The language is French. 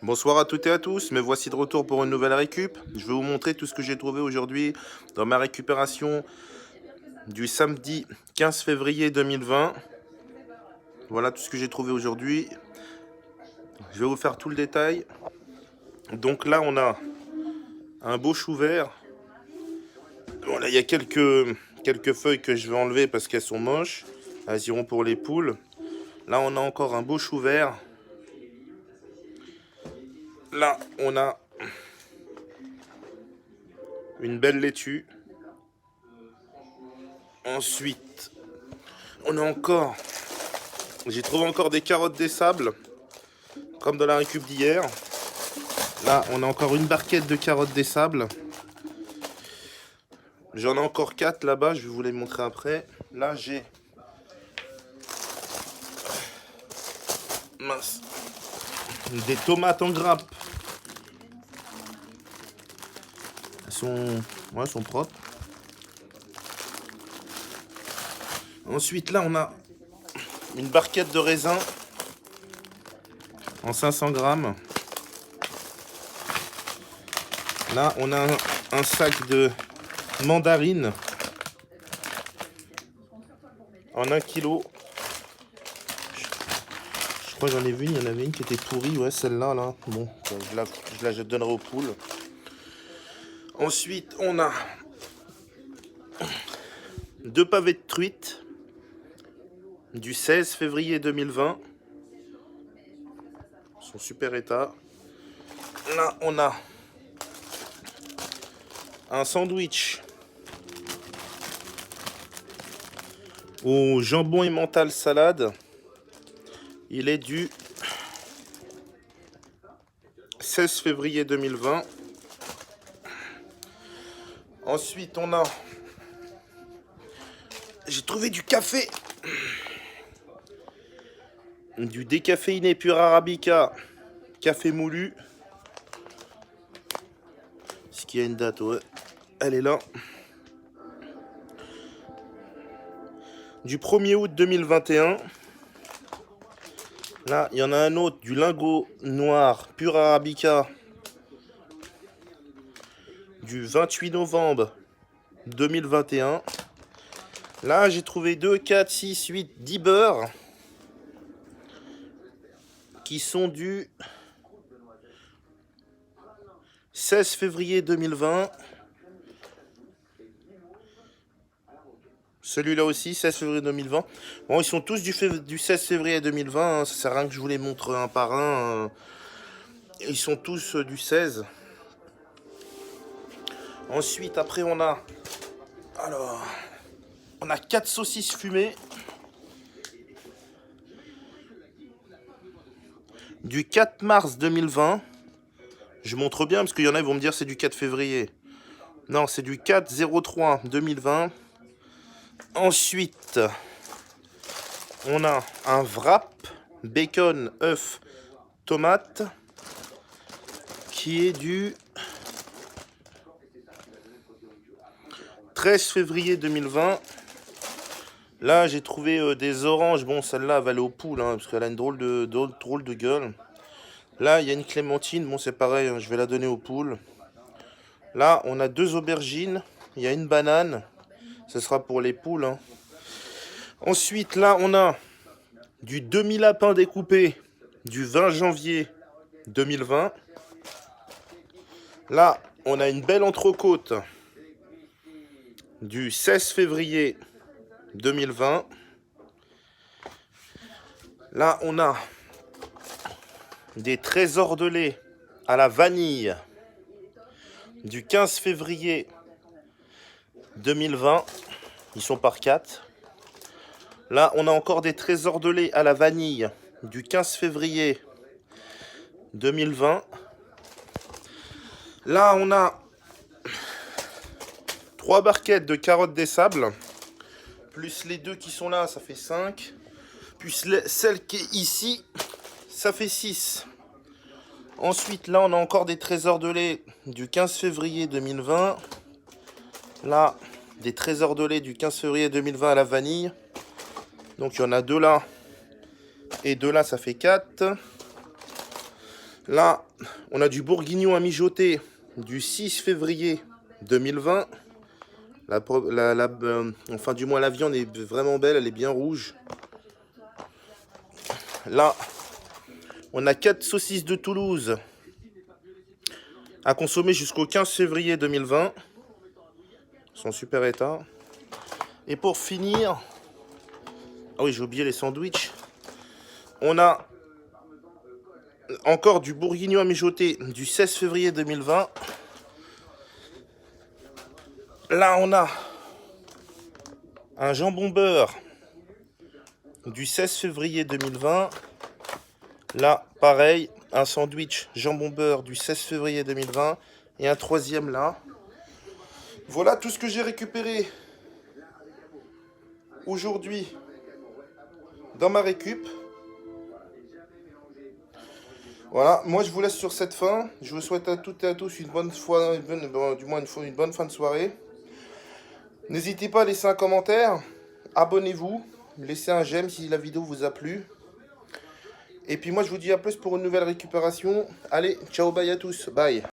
Bonsoir à toutes et à tous, me voici de retour pour une nouvelle récup. Je vais vous montrer tout ce que j'ai trouvé aujourd'hui dans ma récupération du samedi 15 février 2020. Voilà tout ce que j'ai trouvé aujourd'hui. Je vais vous faire tout le détail. Donc là on a un beau chou vert. Voilà, il y a quelques feuilles que je vais enlever parce qu'elles sont moches. Elles iront pour les poules. Là on a encore un beau chou vert. Là on a une belle laitue. Ensuite, j'ai trouvé encore des carottes des sables, comme dans la récup d'hier. Là, on a encore une barquette de carottes des sables. J'en ai encore 4 là-bas, je vais vous les montrer après. Là, j'ai des tomates en grappe. Elles sont propres. Ensuite, là, on a une barquette de raisins en 500 grammes. Là, on a un sac de mandarines en 1 kg. Je crois que j'en ai vu, il y en avait une qui était pourrie, ouais, celle-là, là. Bon, je la donnerai aux poules. Ensuite, on a 2 pavés de truite du 16 février 2020. Ils sont super état. Là, on a un sandwich au jambon et mental salade. Il est du 16 février 2020. Ensuite, j'ai trouvé du café. Du décaféiné pur arabica. Café moulu. Est-ce qu'il y a une date? Ouais. Elle est là. Du 1er août 2021. Là, il y en a un autre, du lingot noir pur arabica. Du 28 novembre 2021. Là, j'ai trouvé 2, 4, 6, 8, 10 beurres. Qui sont du 16 février 2020. Celui-là aussi, 16 février 2020. Bon, ils sont tous du 16 février 2020. Hein. Ça sert à rien que je vous les montre un par un. Ils sont tous du 16. Ensuite, après, on a 4 saucisses fumées. Du 4 mars 2020. Je montre bien parce qu'il y en a, ils vont me dire c'est du 4 février. Non, c'est du 4-03 2020. Ensuite, on a un wrap bacon, œuf, tomate qui est du 13 février 2020. Là, j'ai trouvé des oranges. Bon, celle-là, elle va aller aux poules hein, parce qu'elle a une drôle de gueule. Là, il y a une clémentine. Bon, c'est pareil, hein, je vais la donner aux poules. Là, on a 2 aubergines. Il y a une banane. Ce sera pour les poules. Hein. Ensuite, là, on a du demi-lapin découpé du 20 janvier 2020. Là, on a une belle entrecôte du 16 février 2020. Là, on a des trésors de lait à la vanille du 15 février 2020. Ils sont par 4. Là, on a encore des trésors de lait à la vanille du 15 février 2020. Là, on a 3 barquettes de carottes des sables. Plus les 2 qui sont là, ça fait 5. Plus celle qui est ici, ça fait 6. Ensuite, là, on a encore des trésors de lait du 15 février 2020. Là, des trésors de lait du 15 février 2020 à la vanille. Donc, il y en a 2 là. Et 2 là, ça fait 4. Là, on a du bourguignon à mijoter du 6 février 2020. Enfin, du moins, la viande est vraiment belle, elle est bien rouge. Là, on a 4 saucisses de Toulouse à consommer jusqu'au 15 février 2020. Elles sont en super état. Et pour finir, ah oui, j'ai oublié les sandwichs. On a encore du bourguignon à mijoter du 16 février 2020. Là, on a un jambon beurre du 16 février 2020. Là, pareil, un sandwich jambon beurre du 16 février 2020. Et un troisième là. Voilà tout ce que j'ai récupéré aujourd'hui dans ma récup. Voilà, moi je vous laisse sur cette fin. Je vous souhaite à toutes et à tous une bonne fin de soirée. N'hésitez pas à laisser un commentaire, abonnez-vous, laissez un j'aime si la vidéo vous a plu. Et puis moi je vous dis à plus pour une nouvelle récupération. Allez, ciao, bye à tous, bye.